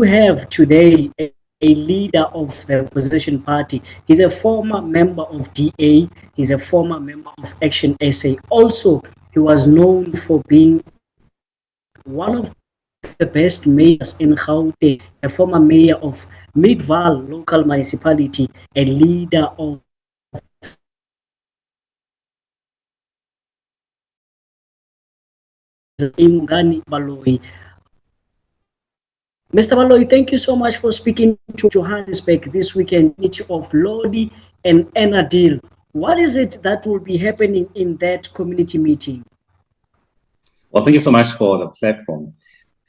have today a leader of the opposition party. He's a former member of DA. He's a former member of Action SA. Also, he was known for being one of the best mayors in Gauteng, a former mayor of Midval local municipality, a leader of Bongani Baloyi. Mr. Baloyi, thank you so much for speaking to Johannesburg this weekend of Lodi and Ennerdale. What is it that will be happening in that community meeting? Well, thank you so much for the platform.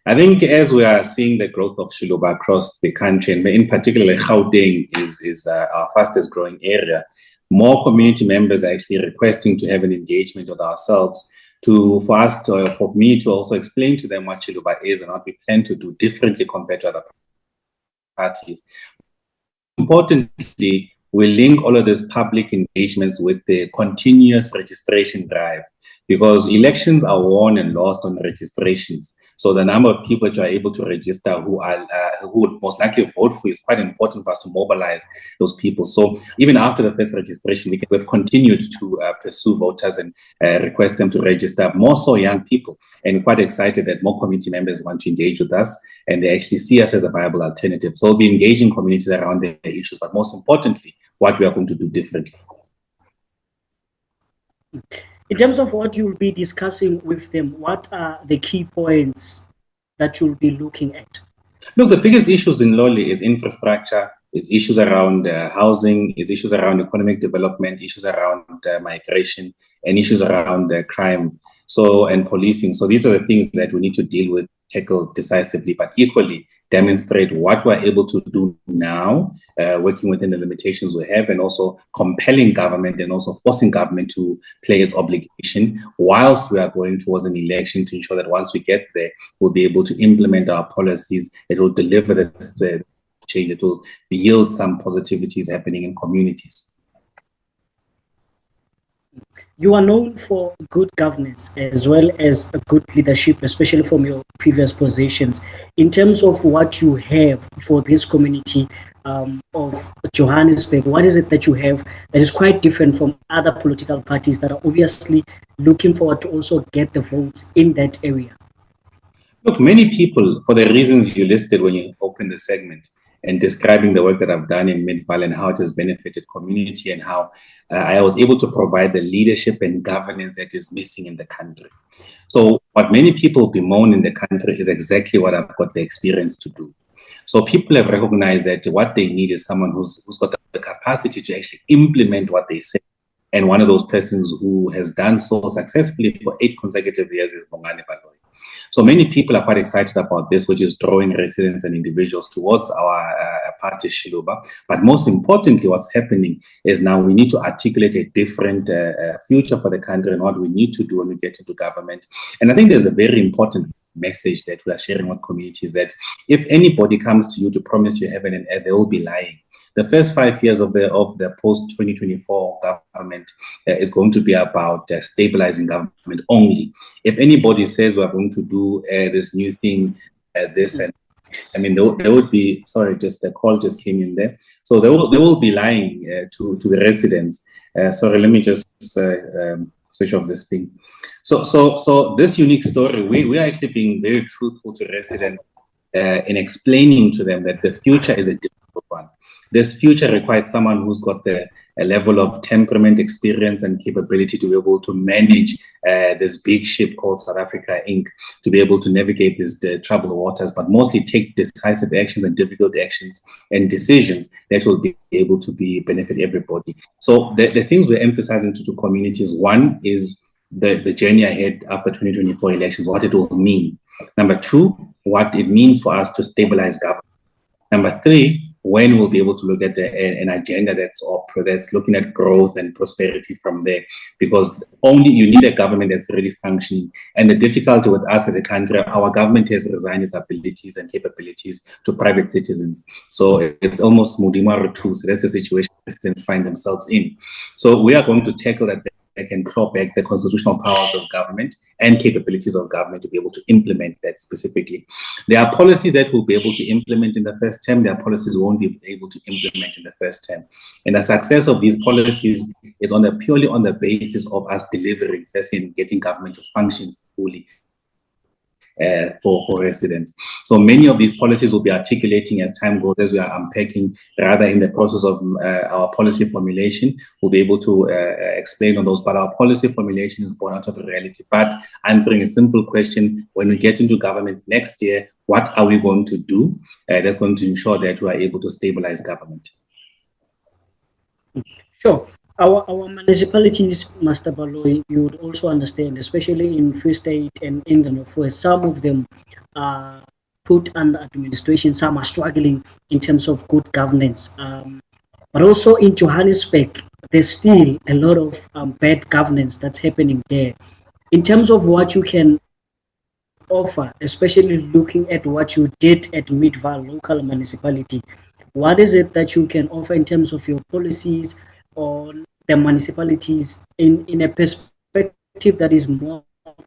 I think as we are seeing the growth of Xiluva across the country, and in particular Gauteng is our fastest growing area, more community members are actually requesting to have an engagement with ourselves for me to also explain to them what Xiluva is and what we plan to do differently compared to other parties. Importantly, we link all of these public engagements with the continuous registration drive, because elections are won and lost on registrations. So the number of people that are able to register who would most likely vote for you is quite important for us to mobilize those people. So even after the first registration, we've continued to pursue voters and request them to register, more so young people. And quite excited that more community members want to engage with us and they actually see us as a viable alternative. So we'll be engaging communities around their issues, but most importantly, what we are going to do differently. In terms of what you'll be discussing with them, what are the key points that you'll be looking at? Look, the biggest issues in Loli is infrastructure, is issues around housing, is issues around economic development, issues around migration, and issues around crime and policing. So these are the things that we need to deal with, tackle decisively, but equally demonstrate what we're able to do now, working within the limitations we have, and also compelling government and also forcing government to play its obligation whilst we are going towards an election, to ensure that once we get there, we'll be able to implement our policies. It will deliver the change. It will yield some positivities happening in communities. You are known for good governance as well as a good leadership, especially from your previous positions. In terms of what you have for this community of Johannesburg, what is it that you have that is quite different from other political parties that are obviously looking forward to also get the votes in that area? Look, many people, for the reasons you listed when you opened the segment, and describing the work that I've done in Midval and how it has benefited community and how I was able to provide the leadership and governance that is missing in the country. So what many people bemoan in the country is exactly what I've got the experience to do. So people have recognized that what they need is someone who's got the capacity to actually implement what they say. And one of those persons who has done so successfully for 8 consecutive years is Bongani Baloyi. So many people are quite excited about this, which is drawing residents and individuals towards our party Xiluva. But most importantly, what's happening is now we need to articulate a different future for the country and what we need to do when we get into government. And I think there's a very important message that we are sharing with communities, that if anybody comes to you to promise you heaven and earth, they will be lying. The first 5 years of the post-2024 government is going to be about stabilizing government only. If anybody says we're going to do this new thing, this, and I mean, there would be, sorry, just the call just came in there. So they will be lying to the residents. Sorry, let me just switch off this thing. So this unique story, we are actually being very truthful to residents in explaining to them that the future is a difficult one. This future requires someone who's got a level of temperament, experience, and capability to be able to manage this big ship called South Africa Inc., to be able to navigate the troubled waters, but mostly take decisive actions and difficult actions and decisions that will be able to benefit everybody. So the things we're emphasizing to communities, one is the journey ahead after 2024 elections, what it will mean. Number 2, what it means for us to stabilize government. Number 3, when we'll be able to look at an agenda that's looking at growth and prosperity from there, because only you need a government that's really functioning. And the difficulty with us as a country, our government has resigned its abilities and capabilities to private citizens. So it's almost Mudimaru too. So that's the situation residents find themselves in. So we are going to tackle that and claw back the constitutional powers of government and capabilities of government to be able to implement that specifically. There are policies that we'll be able to implement in the first term. There are policies we won't be able to implement in the first term. And the success of these policies is purely on the basis of us delivering, firstly, and getting government to function fully. For residents. So many of these policies will be articulating as time goes, as we are unpacking, rather in the process of our policy formulation. We'll be able to explain on those, but our policy formulation is born out of reality. But answering a simple question, when we get into government next year, what are we going to do that's going to ensure that we are able to stabilize government? Sure. Our municipalities, Master Baloyi, you would also understand, especially in Free State and in the Northwest, some of them are put under administration, some are struggling in terms of good governance. But also in Johannesburg, there's still a lot of bad governance that's happening there. In terms of what you can offer, especially looking at what you did at Midvaal local municipality, what is it that you can offer in terms of your policies on the municipalities in a perspective that is more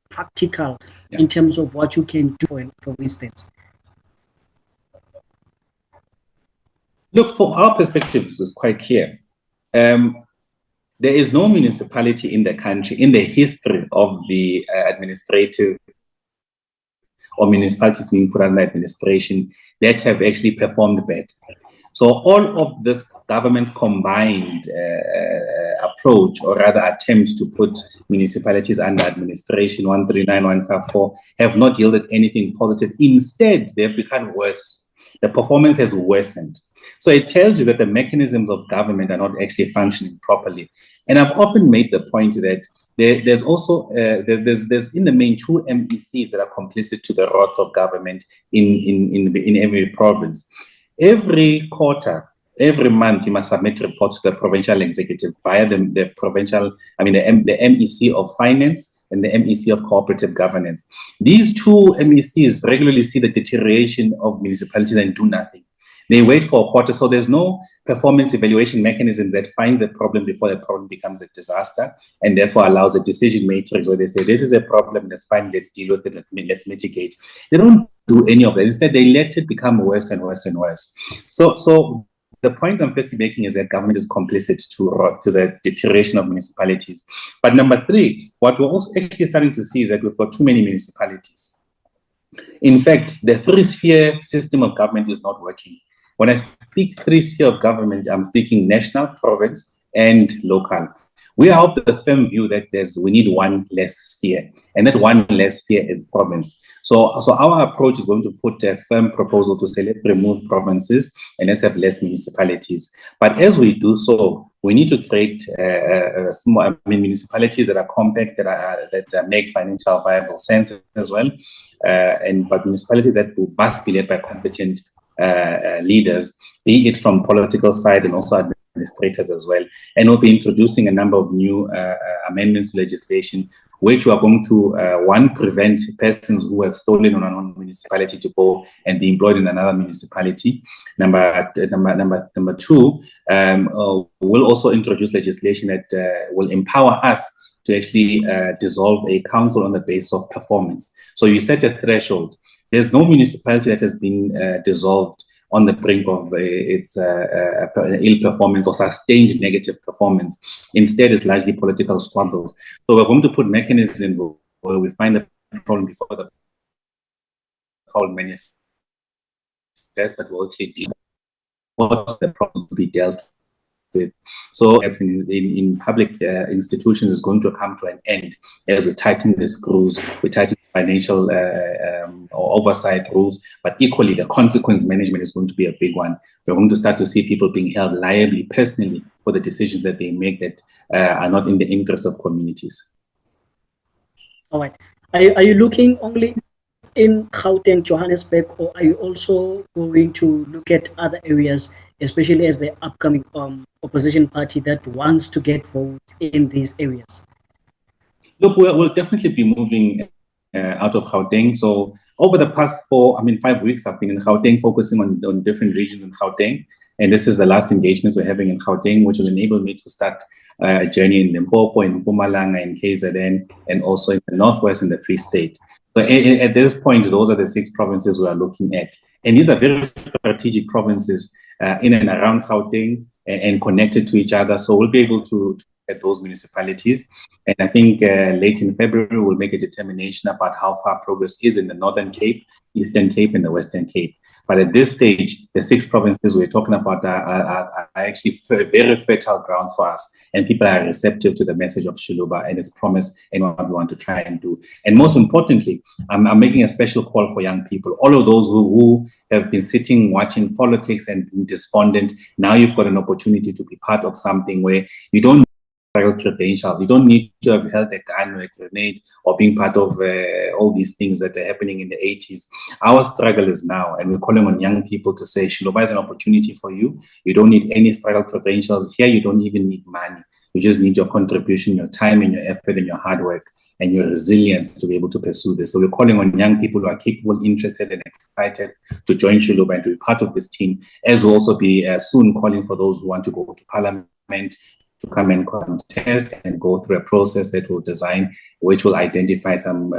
practical in terms of what you can do, for instance? Look, for our perspective, it's quite clear. There is no municipality in the country, in the history of the administrative or municipalities being put under administration, that have actually performed better. So all of this government's combined approach, or rather attempts to put municipalities under administration, 139, 154, have not yielded anything positive. Instead, they've become worse. The performance has worsened. So it tells you that the mechanisms of government are not actually functioning properly. And I've often made the point that there's also, there's in the main two MECs that are complicit to the rots of government in every province. Every quarter, every month, you must submit reports to the provincial executive via the provincial, the MEC of finance and the MEC of cooperative governance. These two MECs regularly see the deterioration of municipalities and do nothing. They wait for a quarter, so there's no performance evaluation mechanisms that finds the problem before the problem becomes a disaster, and therefore allows a decision matrix where they say, this is a problem, that's fine, let's deal with it, let's mitigate. They don't do any of that. Instead, they let it become worse and worse and worse. So the point I'm first making is that government is complicit to the deterioration of municipalities. But number three, what we're also actually starting to see is that we've got too many municipalities. In fact, the three-sphere system of government is not working. When I speak three-sphere of government, I'm speaking national, province, and local. We are of the firm view that we need one less sphere, and that one less sphere is province. So our approach is going to put a firm proposal to say, let's remove provinces and let's have less municipalities. But as we do so, we need to create small municipalities that are compact, that make financial viable sense as well, but municipalities that must be led by competent leaders, be it from political side and also administrators as well. And we'll be introducing a number of new amendments to legislation, which we are going to, one, prevent persons who have stolen on a municipality to go and be employed in another municipality. Number two, we'll also introduce legislation that will empower us to actually dissolve a council on the basis of performance. So you set a threshold. There's no municipality that has been dissolved on the brink of its ill performance or sustained negative performance. Instead, it's largely political squabbles. So we're going to put mechanisms where we find the problem before the problem manifests, but we'll actually deal with the problem to be dealt with. So in public institutions is going to come to an end as we tighten the screws, we tighten financial oversight rules, but equally the consequence management is going to be a big one. We're going to start to see people being held liably personally for the decisions that they make that are not in the interest of communities. All right. Are you looking only in Gauteng, Johannesburg, or are you also going to look at other areas, especially as the upcoming opposition party that wants to get votes in these areas? Look, we'll definitely be moving out of Gauteng. So over the past 5 weeks, I've been in Gauteng, focusing on different regions in Gauteng. And this is the last engagements we're having in Gauteng, which will enable me to start a journey in Limpopo, in Mpumalanga, in KZN, and also in the Northwest and the Free State. So at this point, those are the 6 provinces we are looking at. And these are very strategic provinces in and around Gauteng and connected to each other. So we'll be able to at those municipalities. And I think late in February, we'll make a determination about how far progress is in the Northern Cape, Eastern Cape, and the Western Cape. But at this stage, the 6 provinces we're talking about are actually very fertile grounds for us. And people are receptive to the message of Xiluva and its promise and what we want to try and do. And most importantly, I'm making a special call for young people. All of those who have been sitting, watching politics and been despondent, now you've got an opportunity to be part of something where you don't credentials. You don't need to have held a gun or a grenade or being part of all these things that are happening in the 80s. Our struggle is now, and we're calling on young people to say, Xiluva is an opportunity for you. You don't need any struggle credentials. Here, you don't even need money. You just need your contribution, your time and your effort and your hard work and your resilience to be able to pursue this. So we're calling on young people who are capable, interested, and excited to join Xiluva and to be part of this team, as we'll also be soon calling for those who want to go to Parliament to come and contest and go through a process that will design, which will identify some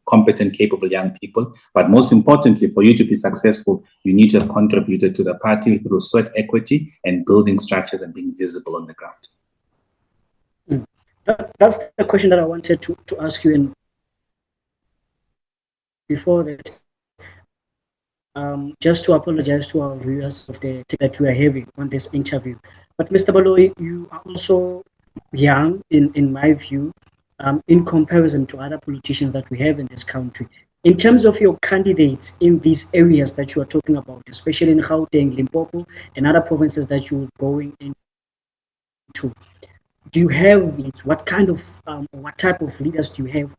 competent, capable young people. But most importantly, for you to be successful, you need to have contributed to the party through sweat equity and building structures and being visible on the ground. That's the question that I wanted to ask you. And before that, just to apologize to our viewers of the take that we are having on this interview. But Mr. Baloyi, you are also young, in my view, in comparison to other politicians that we have in this country. In terms of your candidates in these areas that you are talking about, especially in Gauteng, Limpopo, and other provinces that you're going into, do you have what kind of, what type of leaders do you have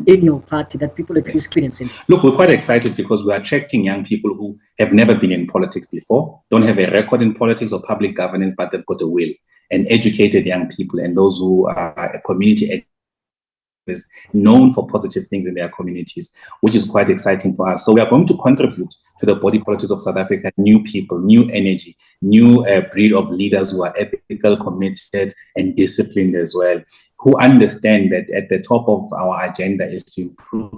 in your party that people are experiencing? Look, we're quite excited because we're attracting young people who have never been in politics before, don't have a record in politics or public governance, but they've got a will, and educated young people and those who are community activists known for positive things in their communities, which is quite exciting for us. So we are going to contribute to the body politics of South Africa, new people, new energy, new breed of leaders who are ethical, committed, and disciplined as well, who understand that at the top of our agenda is to improve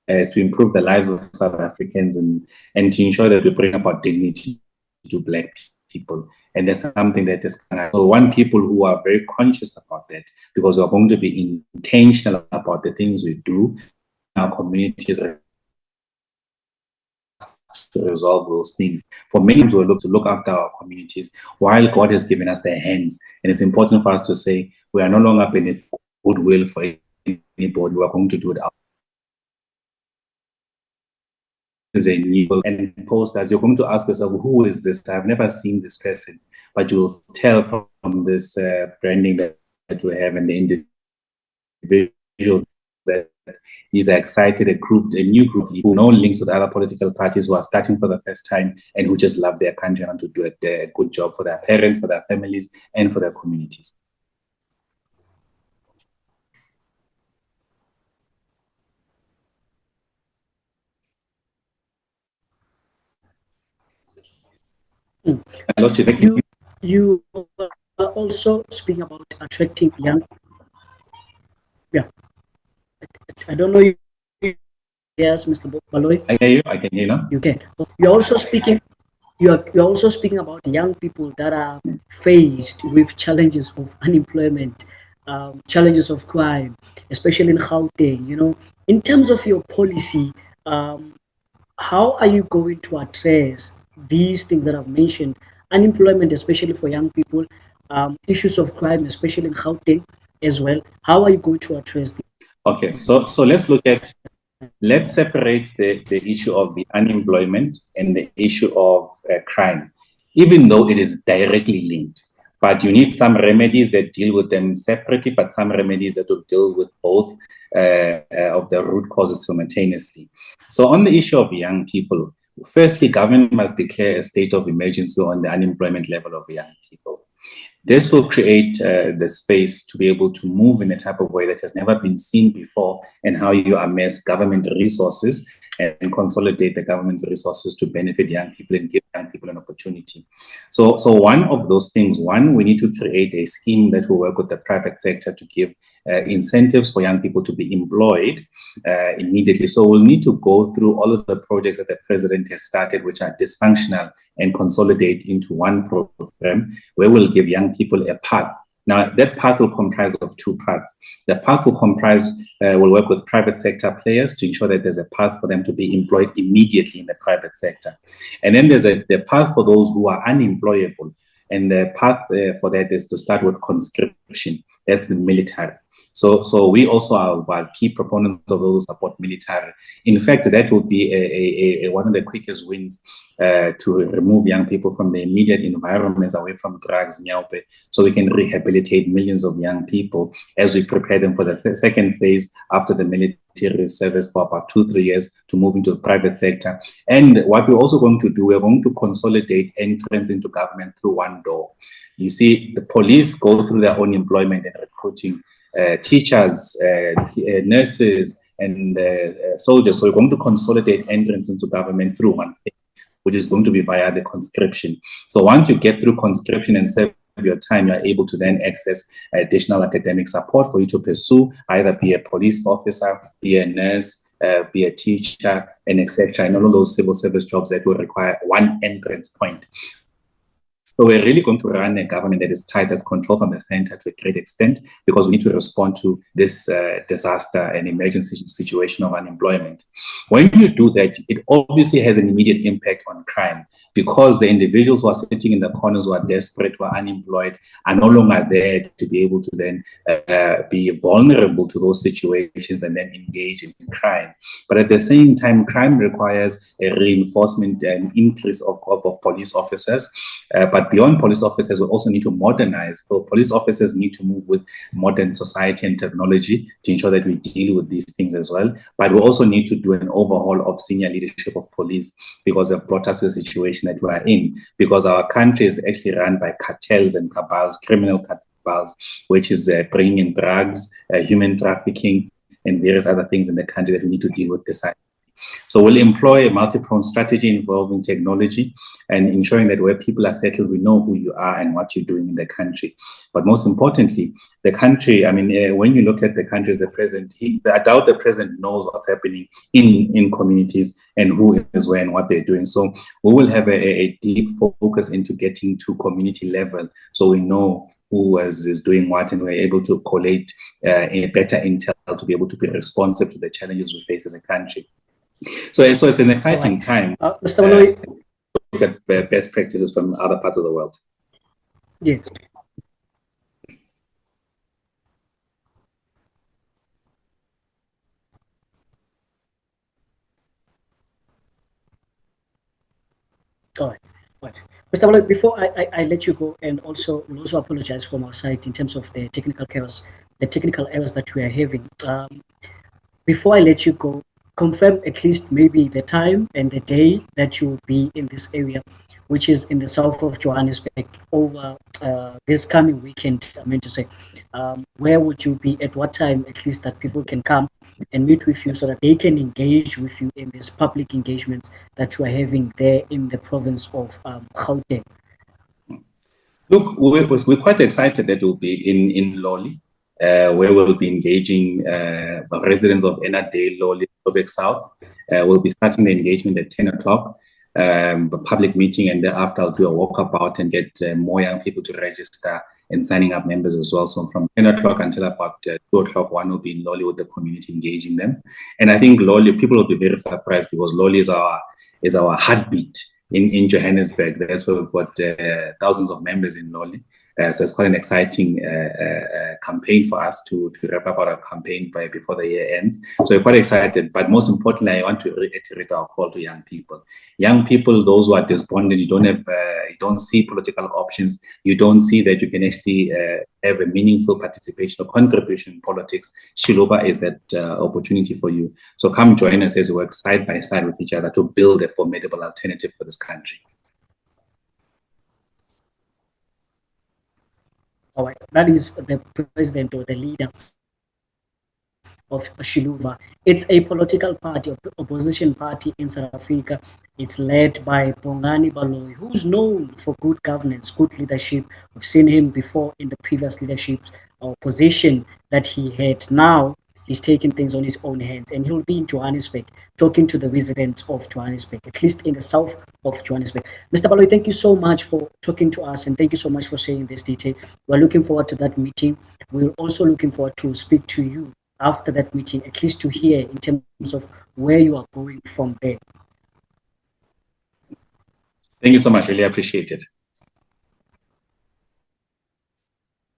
the lives of South Africans and to ensure that we bring about dignity to Black people. And there's something that is so we want people who are very conscious about that, because we're going to be intentional about the things we do in our communities to resolve those things. For many, we look after our communities while God has given us their hands. And it's important for us to say we are no longer benefiting goodwill for anybody. We are going to do it out. Is a new and posters. You're going to ask yourself, who is this? I've never seen this person, but you'll tell from this branding that we have and the individuals that these are excited, a new group who know links with other political parties who are starting for the first time and who just love their country and want to do a good job for their parents, for their families, and for their communities. You are also speaking about attracting young. Yeah, I don't know. Yes, Mr. Baloyi. I hear you. I can hear you now. You can. You're also speaking. You're also speaking about young people that are faced with challenges of unemployment, challenges of crime, especially in Gauteng. You know, in terms of your policy, how are you going to address these things that I've mentioned? Unemployment, especially for young people, issues of crime, especially in Gauteng as well. How are you going to address them? Okay, so let's separate the issue of the unemployment and the issue of crime, even though it is directly linked. But you need some remedies that deal with them separately, but some remedies that will deal with both of the root causes simultaneously. So on the issue of young people, firstly, government must declare a state of emergency on the unemployment level of young people. This will create the space to be able to move in a type of way that has never been seen before, and how you amass government resources and consolidate the government's resources to benefit young people and give young people an opportunity. So one of those things, we need to create a scheme that will work with the private sector to give incentives for young people to be employed immediately. So we'll need to go through all of the projects that the president has started, which are dysfunctional, and consolidate into one program where we'll give young people a path. Now, that path will comprise of two parts. The path will work with private sector players to ensure that there's a path for them to be employed immediately in the private sector. And then there's the path for those who are unemployable. And the path for that is to start with conscription. That's the military. So we also are key proponents of those who support military. In fact, that would be one of the quickest wins to remove young people from the immediate environments away from drugs, nyaupe, so we can rehabilitate millions of young people as we prepare them for the second phase after the military service for about 2-3 years to move into the private sector. And what we're also going to do, we're going to consolidate entrance into government through one door. You see, the police go through their own employment and recruiting. Teachers, nurses, and soldiers. So we're going to consolidate entrance into government through one thing, which is going to be via the conscription. So once you get through conscription and serve your time, you're able to then access additional academic support for you to pursue, either be a police officer, be a nurse, be a teacher, and etc. And all of those civil service jobs that will require one entrance point. So we're really going to run a government that is tight, that's controlled from the center to a great extent, because we need to respond to this disaster and emergency situation of unemployment. When you do that, it obviously has an immediate impact on crime, because the individuals who are sitting in the corners, who are desperate, who are unemployed, are no longer there to be able to then be vulnerable to those situations and then engage in crime. But at the same time, crime requires a reinforcement and increase of police officers. But beyond police officers, we also need to modernize. So police officers need to move with modern society and technology to ensure that we deal with these things as well. But we also need to do an overhaul of senior leadership of police, because they've brought us to the situation that we are in, because our country is actually run by cartels and cabals, criminal cabals, which is bringing in drugs, human trafficking, and various other things in the country that we need to deal with decisively. So we'll employ a multi-pronged strategy involving technology and ensuring that where people are settled, we know who you are and what you're doing in the country. But most importantly, the country, I mean, when you look at the country as the president, I doubt the president knows what's happening in communities and who is where and what they're doing. So we will have a deep focus into getting to community level, so we know who is doing what, and we're able to collate a better intel to be able to be responsive to the challenges we face as a country. So it's an exciting time. Mr. Baloyi, look at best practices from other parts of the world. Yes. All right. Right. Mr. Baloyi, before I let you go, and also apologize from our side in terms of the technical errors that we are having. Before I let you go, confirm at least maybe the time and the day that you will be in this area, which is in the south of Johannesburg, over this coming weekend. I meant to say, where would you be, at what time, at least, that people can come and meet with you, so that they can engage with you in this public engagement that you are having there in the province of Gauteng? Look, we're quite excited that we'll be in Loli, where we'll be engaging residents of Ennerdale, Loli, Joburg South. We'll be starting the engagement at 10 o'clock, a public meeting, and thereafter I'll do a walkabout and get more young people to register and signing up members as well. So from 10 o'clock until about 2 o'clock, one will be in Loli with the community, engaging them. And I think Loli, people will be very surprised, because Loli is our heartbeat in Johannesburg. That's where we've got thousands of members in Loli. So it's quite an exciting campaign for us to wrap up our campaign before the year ends. So we're quite excited. But most importantly, I want to reiterate our call to young people. Young people, those who are despondent, you don't see political options, you don't see that you can actually have a meaningful participation or contribution in politics. Xiluva is that opportunity for you. So come join us as we work side by side with each other to build a formidable alternative for this country. All right, that is the president or the leader of Xiluva. It's a political party, opposition party in South Africa. It's led by Bongani Baloyi, who's known for good governance, good leadership. We've seen him before in the previous leadership or position that he had. Now he's taking things on his own hands, and he'll be in Johannesburg talking to the residents of Johannesburg, at least in the south of Johannesburg. Mr. Baloyi, thank you so much for talking to us, and thank you so much for sharing this detail. We're looking forward to that meeting. We're also looking forward to speak to you after that meeting, at least to hear in terms of where you are going from there. Thank you so much. Really appreciate it.